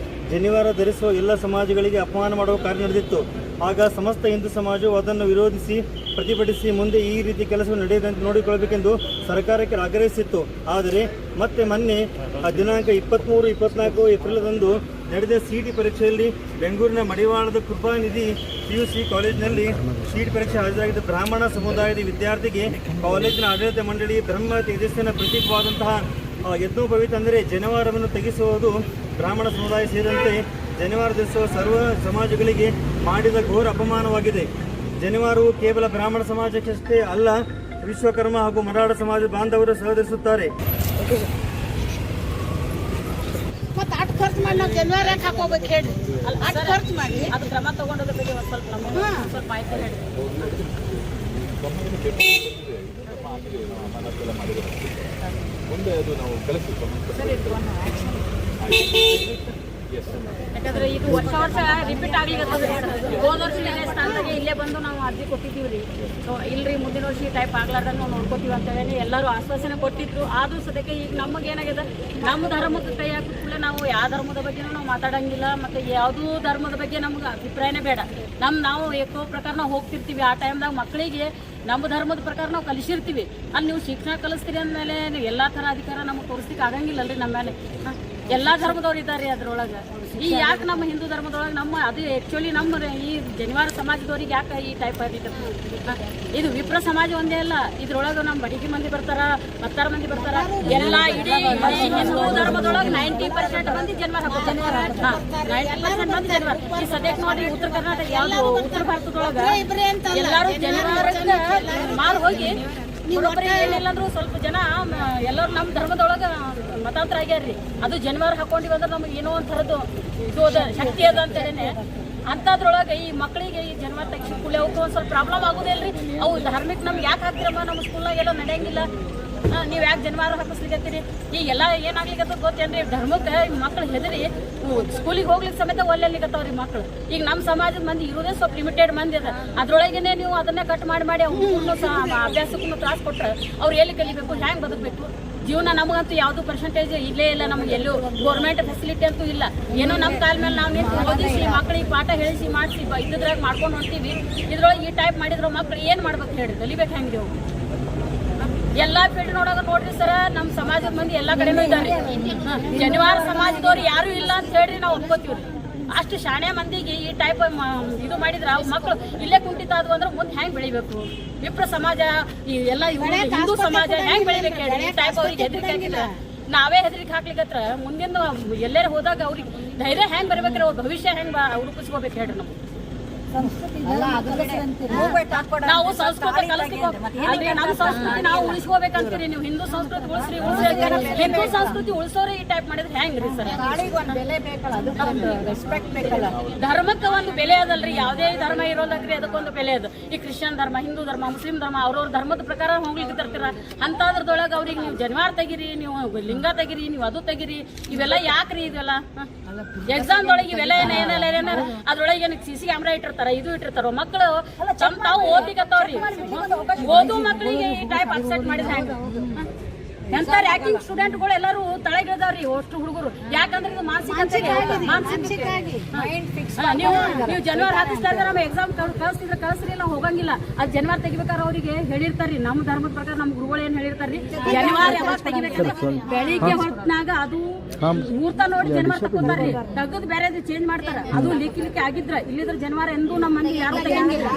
ಜನಿವಾರ ಧರಿಸುವ ಎಲ್ಲ ಸಮಾಜಗಳಿಗೆ ಅಪಮಾನ ಮಾಡುವ ಕಾರ್ಯ ನಡೆದಿತ್ತು. ಆಗ ಸಮಸ್ತ ಹಿಂದೂ ಸಮಾಜವು ಅದನ್ನು ವಿರೋಧಿಸಿ ಪ್ರತಿಭಟಿಸಿ ಮುಂದೆ ಈ ರೀತಿ ಕೆಲಸ ನಡೆಯದಂತೆ ನೋಡಿಕೊಳ್ಳಬೇಕೆಂದು ಸರ್ಕಾರಕ್ಕೆ ಆಗ್ರಹಿಸಿತ್ತು. ಆದರೆ ಮತ್ತೆ ಮೊನ್ನೆ ದಿನಾಂಕ 23-24 ಏಪ್ರಿಲ್ದಂದು ನಡೆದ CET ಪರೀಕ್ಷೆಯಲ್ಲಿ ಬೆಂಗಳೂರಿನ ಮಡಿವಾಳದ ಕೃಪಾನಿಧಿ PUC ಕಾಲೇಜಿನಲ್ಲಿ CET ಪರೀಕ್ಷೆ ಹಾಜರಾಗಿದ್ದ ಬ್ರಾಹ್ಮಣ ಸಮುದಾಯದ ವಿದ್ಯಾರ್ಥಿಗೆ ಕಾಲೇಜಿನ ಆಡಳಿತ ಮಂಡಳಿ ಬ್ರಹ್ಮ ತೇಜಸ್ಸಿನ ಪ್ರತೀಕವಾದಂತಹ ಯಜ್ಞೋಪವೀತ ಅಂದರೆ ಜನಿವಾರವನ್ನು ತೆಗೆಸುವುದು ಬ್ರಾಹ್ಮಣ ಸಮುದಾಯ ಸೇರಿದಂತೆ ಜನಿವಾರ ಧರಿಸುವ ಸರ್ವ ಸಮಾಜಗಳಿಗೆ ಮಾಡಿದ ಘೋರ ಅಪಮಾನವಾಗಿದೆ. ಜನಿವಾರವು ಕೇವಲ ಬ್ರಾಹ್ಮಣ ಸಮಾಜಕ್ಕಷ್ಟೇ ಅಲ್ಲ, ವಿಶ್ವಕರ್ಮ ಹಾಗೂ ಮರಾಠ ಸಮಾಜ ಬಾಂಧವರು ಸಹಕರಿಸುತ್ತಾರೆ. ಮತ್ತೆ ಅಷ್ಟು ಖರ್ಚು ಮಾಡಿ ನಾವು ಜನಿವಾರ ಯಾಕೆ ಹಾಕೋಬೇಕು ಹೇಳಿ? ಅಷ್ಟು ಖರ್ಚು ಮಾಡಿ ಅದು ಕ್ರಮ ತಗೊಂಡೋದ್ರ ಬಗ್ಗೆ ಒಂದು ಸ್ವಲ್ಪ ನಮಗೆ ಸ್ವಲ್ಪ ಮಾಹಿತಿ ಹೇಳಿ. ಮುಂದೆ ಅದು ನಾವು ಯಾಕಂದ್ರೆ ಇದು ವರ್ಷ ರಿಪೀಟ್ ಆಗ್ಲಿಕ್ಕೆ ಹೋದ ವರ್ಷ ಇದೇ ಸ್ಥಾನದಾಗೆ ಇಲ್ಲೇ ಬಂದು ನಾವು ಅರ್ಜಿ ಕೊಟ್ಟಿದ್ದೀವಿ ರೀ. ಸೊ ಇಲ್ರಿ ಮುಂದಿನ ವರ್ಷ ಈ ಟೈಪ್ ಆಗ್ಲಾರ್ದಂಗೆ ನಾವು ನೋಡ್ಕೋತೀವಿ ಅಂತ ಹೇಳಿ ಎಲ್ಲರೂ ಆಶ್ವಾಸನೆ ಕೊಟ್ಟಿದ್ರು. ಆದ್ರೂ ಸದ್ಯಕ್ಕೆ ಈಗ ನಮಗೆ ಏನಾಗಿದೆ, ನಮ್ಮ ಧರ್ಮದ ಕೈ ಹಾಕಿದ್ಮೇಲೆ ನಾವು ಯಾವ ಧರ್ಮದ ಬಗ್ಗೆನೂ ನಾವು ಮಾತಾಡಂಗಿಲ್ಲ, ಮತ್ತು ಯಾವುದೂ ಧರ್ಮದ ಬಗ್ಗೆ ನಮ್ಗೆ ಅಭಿಪ್ರಾಯನೇ ಬೇಡ. ನಾವು ಏಕೋ ಪ್ರಕಾರ ನಾವು ಹೋಗ್ತಿರ್ತೀವಿ. ಆ ಟೈಮ್ದಾಗ ಮಕ್ಕಳಿಗೆ ನಮ್ಮ ಧರ್ಮದ ಪ್ರಕಾರ ನಾವು ಕಲಿಸಿರ್ತೀವಿ. ಅಲ್ಲಿ ನೀವು ಶಿಕ್ಷಣ ಕಲಿಸ್ತೀರಿ ಅಂದಮೇಲೆ ನೀವು ಎಲ್ಲ ಥರ ಅಧಿಕಾರ ನಮಗೆ ತೋರಿಸ್ಲಿಕ್ಕೆ ಆಗಂಗಿಲ್ಲಲ್ರಿ. ನಮ್ಮ ಮೇಲೆ ಎಲ್ಲ ಧರ್ಮದವ್ರು ಇದ್ದಾರೆ ಅದ್ರೊಳಗೆ. ಈ ಯಾಕೆ ನಮ್ಮ ಹಿಂದೂ ಧರ್ಮದೊಳಗೆ ನಮ್ಮ ಅದು ಆ್ಯಕ್ಚುಲಿ ನಮ್ಮ ಈ ಜನಿವಾರ ಸಮಾಜದವ್ರಿಗೆ ಯಾಕೆ ಈ ಟೈಪ್ ಆಗಿತ್ತು? ಇದು ವಿಪ್ರ ಸಮಾಜ ಒಂದೇ ಅಲ್ಲ, ಇದ್ರೊಳಗೆ ನಮ್ಮ ಬಡಿಗೆ ಮಂದಿ ಬರ್ತಾರ, ಮತ್ತಾರ ಮಂದಿ ಬರ್ತಾರ, ಎಲ್ಲ ಇಡೀ ಹಿಂದೂ ಧರ್ಮದೊಳಗೆ 90% ಮಂದಿ ಜನಿವಾರ ಹಾಕೋದು. 90% ಮಂದಿ ಜನಿವಾರ. ಈ ಸದ್ಯಕ್ಕೆ ನೋಡ್ರಿ ಉತ್ತರ ಕರ್ನಾಟಕ ಯಾವುದು ಉತ್ತರ ಭಾರತದೊಳಗೆ ಎಲ್ಲರೂ ಜನಿವಾರಕ್ಕೆ ಮಾರು ಹೋಗಿ ಬರೋಬ್ಬರಿ ಏನಿಲ್ಲಂದ್ರೂ ಸ್ವಲ್ಪ ಜನ ಎಲ್ಲರೂ ನಮ್ಮ ಧರ್ಮದೊಳಗೆ ಮತಾಂತರ ಆಗ್ಯಾರ್ರಿ. ಅದು ಜನಿವಾರ ಹಾಕೊಂಡಿವಿ ಅಂದ್ರೆ ನಮಗೆ ಏನೋ ಒಂದು ಥರದ್ದು ಇದು ಅದ ಶಕ್ತಿ ಅದ ಅಂತೇಳಿ ಅಂಥದ್ರೊಳಗೆ ಈ ಮಕ್ಕಳಿಗೆ ಈ ಜನಿವಾರ ತೆಗಿಸಿ ಕೂಲಿ ಅವಕ್ಕೆ ಒಂದು ಸ್ವಲ್ಪ ಪ್ರಾಬ್ಲಮ್ ಆಗೋದಿಲ್ಲ ರೀ. ಅವು ಧಾರ್ಮಿಕ ನಮ್ಗೆ ಯಾಕೆ ಹಾಕ್ತಿರಮ್ಮ, ನಮ್ಮ ಸ್ಕೂಲ್ನಾಗ ಎಲ್ಲ ನಡೆಯಂಗಿಲ್ಲ, ನೀವು ಯಾಕೆ ಜನಿವಾರ ಹಾಕಿಸ್ಲಿಕ್ಕತ್ತೀರಿ? ಈಗೆಲ್ಲ ಏನಾಗ್ಲಿಕ್ಕತ್ತ ಗೊತ್ತೇನ್ರಿ, ಧರ್ಮಕ್ಕೆ ಮಕ್ಳು ಹೆದರಿ ಸ್ಕೂಲಿಗೆ ಹೋಗ್ಲಿಕ್ಕೆ ಸಮೇತ ಒಲ್ಲೆಲ್ಲಿಕತ್ತವ್ರಿ ಮಕ್ಳು. ಈಗ ನಮ್ಮ ಸಮಾಜದ ಮಂದಿ ಇರೋದೇ ಸ್ವಲ್ಪ ಲಿಮಿಟೆಡ್ ಮಂದಿ ಅದ. ಅದ್ರೊಳಗೇನೆ ನೀವು ಅದನ್ನೇ ಕಟ್ ಮಾಡಿ ಅವ್ರು ಅಭ್ಯಾಸಕ್ಕೂ ತ್ರಾಸ ಕೊಟ್ಟರೆ ಅವ್ರು ಎಲ್ಲಿ ಕಲಿಬೇಕು, ಹ್ಯಾಂಗೆ ಬದುಕಬೇಕು? ಜೀವನ ನಮಗಂತೂ ಯಾವುದು ಪರ್ಸೆಂಟೇಜ್ ಇಲ್ಲೇ ಇಲ್ಲ, ನಮ್ಗೆ ಎಲ್ಲೂ ಗೌರ್ಮೆಂಟ್ ಫೆಸಿಲಿಟಿ ಅಂತೂ ಇಲ್ಲ. ಏನೋ ನಮ್ಮ ಕಾಲ ಮೇಲೆ ನಾವು ನಿಂತು ಓದಿಸಿ ಮಕ್ಕಳಿಗೆ ಪಾಠ ಹೇಳಿಸಿ ಮಾಡಿಸಿ ಇದ್ರಾಗ ಮಾಡ್ಕೊಂಡು ಹೊಂಟೀವಿ. ಇದ್ರೊಳಗೆ ಈ ಟೈಪ್ ಮಾಡಿದ್ರು ಮಕ್ಳು ಏನು ಮಾಡ್ಬೇಕು ಹೇಳಿ, ಕಲಿಬೇಕು ಹೆಂಗೆ? ಎಲ್ಲ ಫೀಲ್ಡ್ ನೋಡ್ರಿ ಸರ, ನಮ್ಮ ಸಮಾಜದ ಮಂದಿ ಎಲ್ಲ ಕಡೆನೂ ಇದ್ದಾರೆ. ಜನಿವಾರ ಸಮಾಜದವ್ರು ಯಾರು ಇಲ್ಲ ಅಂತ ಹೇಳ್ರಿ ನಾವು ಒಪ್ಕೋತೀವಿ. ಅಷ್ಟು ಶಾಣೆ ಮಂದಿಗೆ ಈ ಟೈಪ್ ಇದು ಮಾಡಿದ್ರೆ ಅವು ಮಕ್ಕಳು ಇಲ್ಲೇ ಕುಂಠಿತಾದ್ವು ಅಂದ್ರೆ ಮುಂದೆ ಹೆಂಗೆ ಬೆಳಿಬೇಕು? ವಿಪ್ರ ಸಮಾಜ ಈ ಎಲ್ಲ ಹಿಂದೂ ಸಮಾಜ ಹೆಂಗೆ ಬೆಳಿಬೇಕು ಹೇಳಿ? ಈ ಟೈಪ್ ಅವ್ರಿಗೆ ಹೆದರಿಕೆ ಆಗಿಲ್ಲ. ನಾವೇ ಹೆದರಿಕೆ ಹಾಕ್ಲಿಕ್ಕತ್ರ ಮುಂದಿನ ಎಲ್ಲರೂ ಹೋದಾಗ ಅವ್ರಿಗೆ ಧೈರ್ಯ ಹೆಂಗೆ ಬರ್ಬೇಕ್ರಿ? ಅವ್ರ ಭವಿಷ್ಯ ಹೆಂಗೆ ರೂಪಿಸ್ಕೋಬೇಕು ಹೇಳ್ರಿ? ನಾವು ನಾವು ಸಂಸ್ಕೃತಿ ಕಲಿಸ್ತೀವಿ, ನಮ್ಮ ಸಂಸ್ಕೃತಿ ನಾವು ಉಳಿಸ್ಕೋಬೇಕಂತೀರಿ. ನೀವು ಹಿಂದೂ ಸಂಸ್ಕೃತಿ ಉಳಿಸ್ರಿ ಹಿಂದೂ ಸಂಸ್ಕೃತಿ ಉಳಿಸೋರೆ ಈ ಟೈಪ್ ಮಾಡಿದ್ರೆ ಹೆಂಗ್ರಿ ಸರ್? ಧರ್ಮಕ್ಕೆ ಒಂದು ಬೆಲೆ ಅದಲ್ರಿ, ಯಾವುದೇ ಧರ್ಮ ಇರೋದಕ್ರಿ ಅದಕ್ಕೊಂದು ಬೆಲೆ ಅದು. ಈ ಕ್ರಿಶ್ಚಿಯನ್ ಧರ್ಮ, ಹಿಂದೂ ಧರ್ಮ, ಮುಸ್ಲಿಂ ಧರ್ಮ ಅವ್ರವ್ರ ಧರ್ಮದ ಪ್ರಕಾರ ಹೋಗ್ಲಿಕ್ಕೆ ತರ್ತೀರ. ಅಂಥದ್ರದೊಳಗೆ ಅವ್ರಿಗೆ ನೀವು ಜನಿವಾರ ತೆಗಿರಿ, ನೀವು ಲಿಂಗ ತೆಗಿರಿ, ನೀವು ಅದು ತೆಗಿರಿ, ಇವೆಲ್ಲ ಯಾಕ್ರಿ? ಇದೆಲ್ಲ ಎಕ್ಸಾಮ್ದೊಳಗೆ ಇವೆಲ್ಲ ಏನೆಲ್ಲ ಅದ್ರೊಳಗೆ ಏನಕ್ಕೆ CC ಕ್ಯಾಮ್ರಾ ಇಟ್ಟಿರ್ತಾರೆ, ಇದು ಇಟ್ಟಿರ್ತಾರ. ಮಕ್ಕಳು ತಮ್ಮ ತಾವು ಓದಿಕತ್ತವ್ರಿ. ಓದು ಮಕ್ಕಳಿಗೆ ಈ ಟೈಪ್ ಅಕ್ಸೆಪ್ಟ್ ಮಾಡಿದ್ರೆ ಹೆಂಗ? ಎಂತ ರ್ಯಾಕಿಂಗ್ ಸ್ಟೂಡೆಂಟ್ಗಳು ಎಲ್ಲರೂ ತಳಗಿಳಿದಾವ್ರಿ ಅಷ್ಟು ಹುಡುಗರು. ಯಾಕಂದ್ರೆ ಇದು ಮಾನಸಿಕ ನೀವು ಜನಿವಾರ ಹಾಕಿಸ್ತಾ ಇದ್ದಾರೆ, ನಮ್ಮ ಎಕ್ಸಾಮ್ ಕಳಿಸ್ರಿ, ನಾವು ಹೋಗಂಗಿಲ್ಲ. ಅದು ಜನಿವಾರ ತೆಗಿಬೇಕಾದ್ರೆ ಅವರಿಗೆ ಹೇಳಿರ್ತಾರ್ರಿ, ನಮ್ಮ ಧರ್ಮದ ಪ್ರಕಾರ ನಮ್ಮ ಗುರುಗಳು ಏನ್ ಹೇಳಿರ್ತಾರ್ರಿ, ಜನಿವಾರ ಯಾವಾಗ ತೆಗಿಬೇಕಂದ್ರೆ ಬೆಳಿಗ್ಗೆ ಹೊತ್ತಿನಾಗ ಅದು ಮುಹೂರ್ತ ನೋಡಿ ಜನಿವಾರ ತಗೋತಾರ್ರಿ. ತೆಗೆದು ಬೇರೆ ಚೇಂಜ್ ಮಾಡ್ತಾರ. ಅದು ಲಿಕ್ಕಿ ಆಗಿದ್ರ ಇಲ್ಲಿದ್ರ ಜನಿವಾರ ಎಂದೂ ನಮ್ಮ ಮನೆಗೆ ಯಾರು ತೆಗಿಯಂಗಿಲ್ಲ.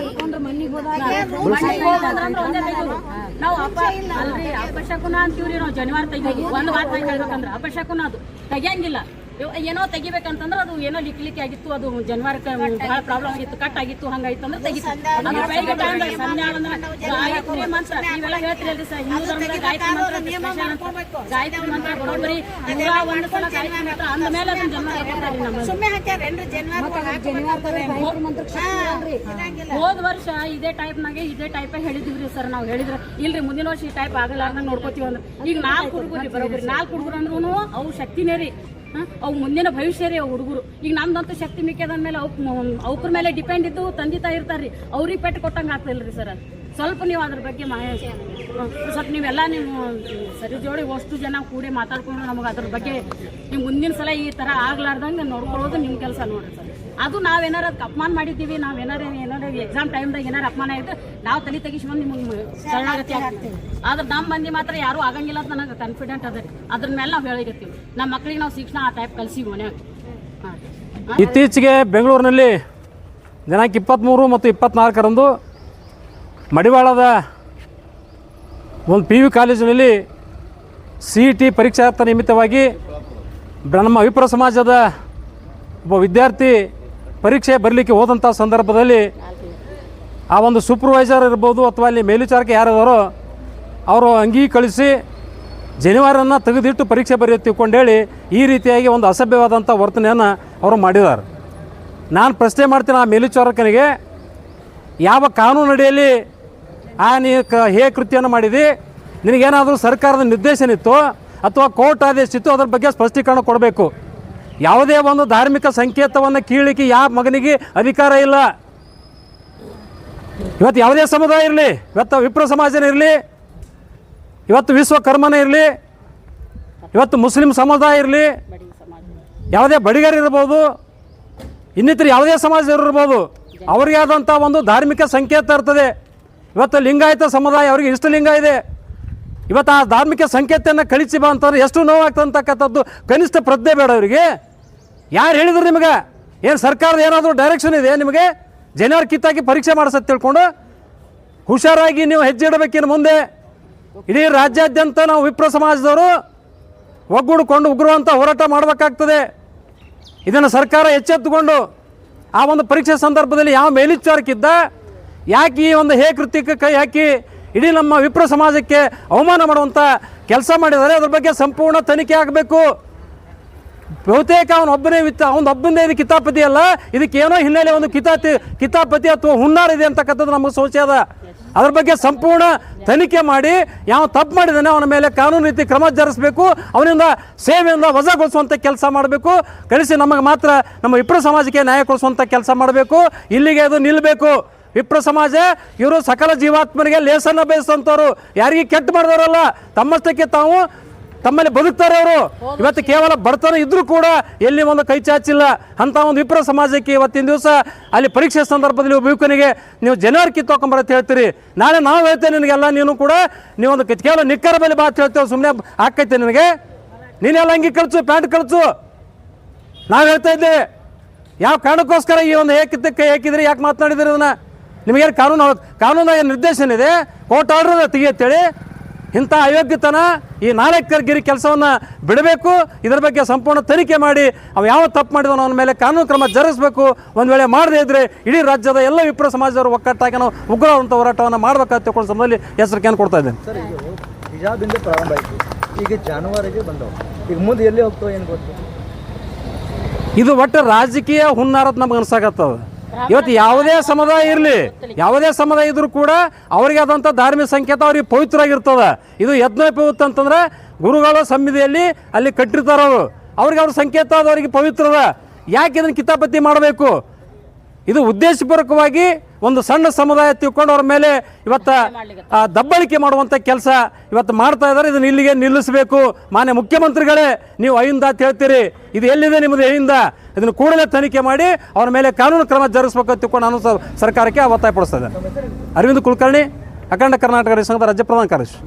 ನಾವು ಅಲ್ರಿ ಅಪಶಕುನ ಅಂತೀವ್ರಿ ನಾವು ಜನಿವಾರ ತೆಗಿಯೋದು. ಒಂದು ವಾರ ಹೇಳ್ಬೇಕಂದ್ರೆ ಅಪಶಕುನ ಅದು ತೆಗಿಯಂಗಿಲ್ಲ. ಏನೋ ತೆಗಿಬೇಕಂತಂದ್ರೆ ಅದು ಏನೋ ಲಿಕ್ಲಿಕ್ಕೆ ಆಗಿತ್ತು, ಅದು ಜನಿವಾರಕ್ಕೆ ಬಹಳ ಪ್ರಾಬ್ಲಮ್ ಆಗಿತ್ತು, ಕಟ್ ಆಗಿತ್ತು, ಹಂಗಾಯ್ತು ಅಂದ್ರೆ ತೆಗಿತು. ಗಾಯತ್ರಿ ಮಂತ್ರ ನೀವೆಲ್ಲ ಹೇಳ್ತೀರಲ್ರಿ ಸರ್, ಹಿಂದೂ ಧರ್ಮದಾಗ ಗಾಯತ್ರಿ ಮಂತ್ರ, ಗಾಯತ್ರಿ ಮಂತ್ರ ಬರೋಬ್ಬರಿ 101 ಸಲ ಗಾಯತ್ರಿ ಮಂತ್ರ ಅಂದ ಮೇಲೆ ಅದನ್ನ ಹೋದ ವರ್ಷ ಇದೇ ಟೈಪ್ ಹೇಳಿದಿವ್ರಿ ಸರ್. ನಾವು ಹೇಳಿದ್ರೆ ಇಲ್ರಿ ಮುಂದಿನ ವರ್ಷ ಈ ಟೈಪ್ ಆಗಲ್ಲ ನೋಡ್ಕೋತೀವಿ ಅಂದ್ರೆ. ಈಗ 4 ಹುಡುಗರು ಬರೋಬ್ಬರಿ 4 ಹುಡುಗರು ಅಂದ್ರೂ ಅವು ಶಕ್ತಿನೇ ರೀ. ಅವು ಮುಂದಿನ ಭವಿಷ್ಯ ರೀ ಅವು ಹುಡುಗರು. ಈಗ ನಮ್ದಂತೂ ಶಕ್ತಿ ಮಿಕ್ಕದಂದ್ಮೇಲೆ ಅವ್ರ ಮೇಲೆ ಡಿಪೆಂಡ್ ಇದ್ದು ತಂದೆ ತಾಯಿ ಇರ್ತಾರ್ರಿ, ಅವ್ರಿಗೆ ಪೆಟ್ಟು ಕೊಟ್ಟಂಗೆ ಆಗ್ತಿಲ್ರಿ ಸರ್. ಸ್ವಲ್ಪ ನೀವು ಅದ್ರ ಬಗ್ಗೆ ಸ್ವಲ್ಪ ನೀವೆಲ್ಲ ನೀವು ಸರಿ ಜೋಡಿ ಅಷ್ಟು ಜನ ಕೂಡಿ ಮಾತಾಡ್ಕೊಂಡು ನಮಗೆ ಅದ್ರ ಬಗ್ಗೆ ನೀವು ಮುಂದಿನ ಸಲ ಈ ಥರ ಆಗ್ಲಾರ್ದಂಗೆ ನೋಡ್ಕೊಳ್ಳೋದು ನಿಮ್ಮ ಕೆಲಸ ನೋಡ್ರಿ ಸರ್. ಅದು ನಾವೇನಾರ ಅದಕ್ಕೆ ಅಪಮಾನ ಮಾಡಿದ್ದೀವಿ, ನಾವೇನಾರ ಎಕ್ಸಾಮ್ ಟೈಮ್ದಾಗ ಏನಾರು ಅಪಮಾನ ಆಗಿದ್ರೆ ನಾವು ತಲೆ ತೆಗಿಸ್ಕೊಂಡು ನಿಮಗೆ ಶರಣಾಗತಿ ಆಗ್ತೀವಿ. ಆದ್ರೆ ನಮ್ಮ ಮಂದಿ ಮಾತ್ರ ಯಾರೂ ಆಗಂಗಿಲ್ಲ ಅಂತ ನನಗೆ ಕಾನ್ಫಿಡೆಂಟ್ ಅದ. ಅದ್ರ ಮೇಲೆ ನಾವು ಹೇಳಿಗತ್ತೀವಿ, ನಮ್ಮ ಮಕ್ಳಿಗೆ ನಾವು ಶಿಕ್ಷಣ ಆ ಟೈಪ್ ಕಲಿಸಿ ಮನ್ಯಾಗ. ಇತ್ತೀಚೆಗೆ ಬೆಂಗಳೂರಿನಲ್ಲಿ ದಿನಾಂಕ 23 ಮತ್ತು 24ರಂದು ಮಡಿವಾಳದ ಒಂದು PU ಕಾಲೇಜಿನಲ್ಲಿ CET ಪರೀಕ್ಷಾರ್ಥ ನಿಮಿತ್ತವಾಗಿ ನಮ್ಮ ವಿಪ್ರ ಸಮಾಜದ ಒಬ್ಬ ವಿದ್ಯಾರ್ಥಿ ಪರೀಕ್ಷೆ ಬರಲಿಕ್ಕೆ ಹೋದಂಥ ಸಂದರ್ಭದಲ್ಲಿ ಆ ಒಂದು ಸೂಪರ್ವೈಸರ್ ಇರ್ಬೋದು ಅಥವಾ ಅಲ್ಲಿ ಮೇಲ್ವಿಚಾರಕ ಯಾರಿದಾರೋ ಅವರು ಅಂಗೀಕರಿಸಿ ಜನಿವಾರನ್ನು ತೆಗೆದಿಟ್ಟು ಪರೀಕ್ಷೆ ಬರೆಯುತ್ತಿಕೊಂಡೇಳಿ ಈ ರೀತಿಯಾಗಿ ಒಂದು ಅಸಭ್ಯವಾದಂಥ ವರ್ತನೆಯನ್ನು ಅವರು ಮಾಡಿದ್ದಾರೆ. ನಾನು ಪ್ರಶ್ನೆ ಮಾಡ್ತೀನಿ ಆ ಮೇಲ್ವಿಚಾರಕನಿಗೆ, ಯಾವ ಕಾನೂನು ಅಡಿಯಲ್ಲಿ ನೀ ಹೇ ಕೃತ್ಯವನ್ನು ಮಾಡಿದಿ? ನಿನಗೇನಾದರೂ ಸರ್ಕಾರದ ನಿರ್ದೇಶನ ಇತ್ತು ಅಥವಾ ಕೋರ್ಟ್ ಆದೇಶ ಇತ್ತು, ಅದ್ರ ಬಗ್ಗೆ ಸ್ಪಷ್ಟೀಕರಣ ಕೊಡಬೇಕು. ಯಾವುದೇ ಒಂದು ಧಾರ್ಮಿಕ ಸಂಕೇತವನ್ನು ಕೀಳಲಿಕ್ಕೆ ಯಾವ ಮಗನಿಗೆ ಅಧಿಕಾರ ಇಲ್ಲ. ಇವತ್ತು ಯಾವುದೇ ಸಮುದಾಯ ಇರಲಿ, ಇವತ್ತು ವಿಪ್ರ ಸಮಾಜನೇ ಇರಲಿ, ಇವತ್ತು ವಿಶ್ವಕರ್ಮನೇ ಇರಲಿ, ಇವತ್ತು ಮುಸ್ಲಿಂ ಸಮುದಾಯ ಇರಲಿ, ಯಾವುದೇ ಬಡಿಗರು ಇರ್ಬೋದು, ಇನ್ನಿತರ ಯಾವುದೇ ಸಮಾಜ ಇರ್ಬೋದು, ಅವರಿಗೆ ಆದಂಥ ಒಂದು ಧಾರ್ಮಿಕ ಸಂಕೇತ ಇರ್ತದೆ. ಇವತ್ತು ಲಿಂಗಾಯತ ಸಮುದಾಯ ಅವರಿಗೆ ಇಷ್ಟು ಲಿಂಗ ಇದೆ. ಇವತ್ತು ಆ ಧಾರ್ಮಿಕ ಸಂಕೇತವನ್ನು ಕಳಿಸಿ ಬಾ ಅಂತಂದ್ರೆ ಎಷ್ಟು ನೋವಾಗ್ತಕ್ಕಂಥದ್ದು ಕನಿಷ್ಠ ಪ್ರಜ್ಞೆ ಬೇಡ ಅವರಿಗೆ. ಯಾರು ಹೇಳಿದ್ರು ನಿಮಗೆ? ಏನು ಸರ್ಕಾರದ ಏನಾದರೂ ಡೈರೆಕ್ಷನ್ ಇದೆ ನಿಮಗೆ? ಜನರ ಕಿತ್ತಾಕಿ ಪರೀಕ್ಷೆ ಮಾಡಿಸತ್ತೆ ತಿಳ್ಕೊಂಡು ಹುಷಾರಾಗಿ ನೀವು ಹೆಜ್ಜೆ ಇಡಬೇಕಿನ್ನು ಮುಂದೆ. ಇಡೀ ರಾಜ್ಯಾದ್ಯಂತ ನಾವು ವಿಪ್ರ ಸಮಾಜದವರು ಒಗ್ಗೂಡಿಕೊಂಡು ಉಗ್ರವಂತ ಹೋರಾಟ ಮಾಡಬೇಕಾಗ್ತದೆ. ಇದನ್ನು ಸರ್ಕಾರ ಎಚ್ಚೆತ್ತುಕೊಂಡು ಆ ಒಂದು ಪರೀಕ್ಷೆ ಸಂದರ್ಭದಲ್ಲಿ ಯಾವ ಮೇಲ್ವಿಚಾರಕ್ಕಿದ್ದ ಯಾಕೆ ಈ ಒಂದು ಹೇ ಕೃತ್ಯಕ್ಕೆ ಕೈ ಹಾಕಿ ಇಡೀ ನಮ್ಮ ವಿಪ್ರ ಸಮಾಜಕ್ಕೆ ಅವಮಾನ ಮಾಡುವಂಥ ಕೆಲಸ ಮಾಡಿದ್ದಾರೆ, ಅದ್ರ ಬಗ್ಗೆ ಸಂಪೂರ್ಣ ತನಿಖೆ ಆಗಬೇಕು. ಬಹುತೇಕ ಅವನೊಬ್ಬನೇ ಇದು ಕಿತಾಪತಿ ಅಲ್ಲ, ಇದಕ್ಕೆ ಏನೋ ಹಿನ್ನೆಲೆ ಒಂದು ಕಿತಾಪತಿ ಅಥವಾ ಹುನ್ನಾರ ಇದೆ ಅಂತಕ್ಕಂಥದ್ದು ನಮಗೆ ಸೋಚೆ ಅದ. ಅದ್ರ ಬಗ್ಗೆ ಸಂಪೂರ್ಣ ತನಿಖೆ ಮಾಡಿ ಯಾವ ತಪ್ಪು ಮಾಡಿದಾನೆ ಅವನ ಮೇಲೆ ಕಾನೂನು ರೀತಿ ಕ್ರಮ ಜರುಗಿಸಬೇಕು, ಅವನಿಂದ ಸೇವೆಯಿಂದ ವಜಾಗೊಳಿಸುವಂಥ ಕೆಲಸ ಮಾಡಬೇಕು. ಕಳಿಸಿ ನಮಗೆ ಮಾತ್ರ ನಮ್ಮ ವಿಪ್ರ ಸಮಾಜಕ್ಕೆ ನ್ಯಾಯ ಕೊಡಿಸುವಂಥ ಕೆಲಸ ಮಾಡಬೇಕು. ಇಲ್ಲಿಗೆ ಅದು ನಿಲ್ಲಬೇಕು. ವಿಪ್ರ ಸಮಾಜ ಇವರು ಸಕಲ ಜೀವಾತ್ಮರಿಗೆ ಲೇಸನ್ನು ಬಯಸುವಂಥವ್ರು, ಯಾರಿಗೆ ಕೆಟ್ಟ ಮಾಡಿದವರಲ್ಲ, ತಮ್ಮಷ್ಟಕ್ಕೆ ತಾವು ತಮ್ಮಲ್ಲಿ ಬದುಕ್ತಾರೆ ಅವರು. ಇವತ್ತು ಕೇವಲ ಬಡತನ ಇದ್ರೂ ಕೂಡ ಎಲ್ಲಿ ಒಂದು ಕೈ ಚಾಚಿಲ್ಲ ಅಂತ ಒಂದು ವಿಪ್ರ ಸಮಾಜಕ್ಕೆ ಇವತ್ತಿನ ದಿವಸ ಅಲ್ಲಿ ಪರೀಕ್ಷೆ ಸಂದರ್ಭದಲ್ಲಿ ಒಬ್ಬ ಯುವಕನಿಗೆ ನೀವು ಜನವರಿ ಕಿತ್ತೋಕೊಂಬರತ್ತೆ ಹೇಳ್ತೀರಿ, ನಾಳೆ ನಾವು ಹೇಳ್ತೇನೆ ನಿನಗೆಲ್ಲ, ನೀನು ಕೂಡ ನೀವೊಂದು ಕೇವಲ ನಿಕ್ಕರ ಬೆಲೆ ಮಾತು ಹೇಳ್ತೇವೆ, ಸುಮ್ಮನೆ ಹಾಕೈತೆ ನಿನಗೆ? ನೀನೆಲ್ಲ ಅಂಗಿ ಕಳಿಸು, ಪ್ಯಾಂಟ್ ಕಳಿಸು. ನಾವು ಹೇಳ್ತಾ ಇದ್ದೇವೆ ಯಾವ ಕಾರಣಕ್ಕೋಸ್ಕರ ಈ ಒಂದು ಕೈ ಹಾಕಿದ್ರಿ, ಯಾಕೆ ಮಾತನಾಡಿದ್ರಿ? ಅದನ್ನು ನಿಮಗೇನು ಕಾನೂನಾಗ ನಿರ್ದೇಶನ ಇದೆ, ಕೋರ್ಟ್ ಆರ್ಡರ್ ತೆಗಿಯತ್ತೇಳಿ? ಇಂಥ ಅಯೋಗ್ಯತನ ಈ ನಾಲ್ಕರ್ಗಿರಿ ಕೆಲಸವನ್ನು ಬಿಡಬೇಕು. ಇದರ ಬಗ್ಗೆ ಸಂಪೂರ್ಣ ತನಿಖೆ ಮಾಡಿ ಅವು ಯಾವ ತಪ್ಪು ಮಾಡಿದವನು ಅವನ ಮೇಲೆ ಕಾನೂನು ಕ್ರಮ ಜರುಗಿಸಬೇಕು. ಒಂದು ವೇಳೆ ಮಾಡದೇ ಇದ್ದರೆ ಇಡೀ ರಾಜ್ಯದ ಎಲ್ಲ ವಿಪ್ರ ಸಮಾಜದವರು ಒಕ್ಕಟ್ಟಾಗಿ ನಾವು ಉಗ್ರವಂತ ಹೋರಾಟವನ್ನು ಮಾಡಬೇಕಂತ ತಿಳ್ಕೊಂಡು ಸಮಯದಲ್ಲಿ ಎಚ್ಚರಿಕೆಯನ್ನು ಕೊಡ್ತಾ ಇದ್ದೇನೆ. ಸರ್, ಇದು ಹಿಜಾಬಿಂದ ಪ್ರಾರಂಭ ಆಯಿತು, ಈಗ ಜಾನುವಾರಿಗೆ ಬಂದವು, ಈಗ ಮುಂದೆ ಎಲ್ಲಿ ಹೋಗ್ತಾವೆ ಏನು ಗೊತ್ತು? ಇದು ಒಟ್ಟು ರಾಜಕೀಯ ಹುನ್ನಾರತ್ ನಮ್ಗೆ ಅನ್ಸಾಕತ್ತದ. ಇವತ್ತು ಯಾವುದೇ ಸಮುದಾಯ ಇರಲಿ, ಯಾವುದೇ ಸಮುದಾಯ ಇದ್ರೂ ಕೂಡ ಅವರಿಗೆ ಆದಂಥ ಧಾರ್ಮಿಕ ಸಂಕೇತ ಅವ್ರಿಗೆ ಪವಿತ್ರವಾಗಿರ್ತದ. ಇದು ಯಜ್ಞೋಪಯುಕ್ತ ಅಂತಂದ್ರೆ ಗುರುಗಳ ಸನ್ನಿಧಿಯಲ್ಲಿ ಅಲ್ಲಿ ಕಟ್ಟಿರ್ತಾರ ಅವರು, ಅವ್ರಿಗೆ ಅವ್ರ ಸಂಕೇತ ಅದು ಅವರಿಗೆ ಪವಿತ್ರದ. ಯಾಕೆ ಇದನ್ನು ಕಿತಾಪತಿ ಮಾಡಬೇಕು? ಇದು ಉದ್ದೇಶಪೂರ್ವಕವಾಗಿ ಒಂದು ಸಣ್ಣ ಸಮುದಾಯ ತಿಳ್ಕೊಂಡು ಅವ್ರ ಮೇಲೆ ಇವತ್ತು ದಬ್ಬಳಿಕೆ ಮಾಡುವಂಥ ಕೆಲಸ ಇವತ್ತು ಮಾಡ್ತಾ ಇದ್ದಾರೆ. ಇದನ್ನು ಇಲ್ಲಿಗೆ ನಿಲ್ಲಿಸಬೇಕು. ಮಾನ್ಯ ಮುಖ್ಯಮಂತ್ರಿಗಳೇ, ನೀವು ಅಹಿಂದ ಅಂತ ಹೇಳ್ತೀರಿ, ಇದು ಎಲ್ಲಿದೆ ನಿಮ್ಮದು ಅಹಿಂದ? ಇದನ್ನು ಕೂಡಲೇ ತನಿಖೆ ಮಾಡಿ ಅವ್ರ ಮೇಲೆ ಕಾನೂನು ಕ್ರಮ ಜರುಗಿಸಬೇಕು ಅಂತ ತಿಳ್ಕೊಂಡು ನಾನು ಸರ್ಕಾರಕ್ಕೆ ಒತ್ತಾಯ ಪಡಿಸ್ತಾ ಇದ್ದೇನೆ. ಅರವಿಂದ್ ಕುಲಕರ್ಣಿ, ಅಖಂಡ ಕರ್ನಾಟಕ ರೈತ ಸಂಘದ ರಾಜ್ಯ ಪ್ರಧಾನ ಕಾರ್ಯದರ್ಶಿ.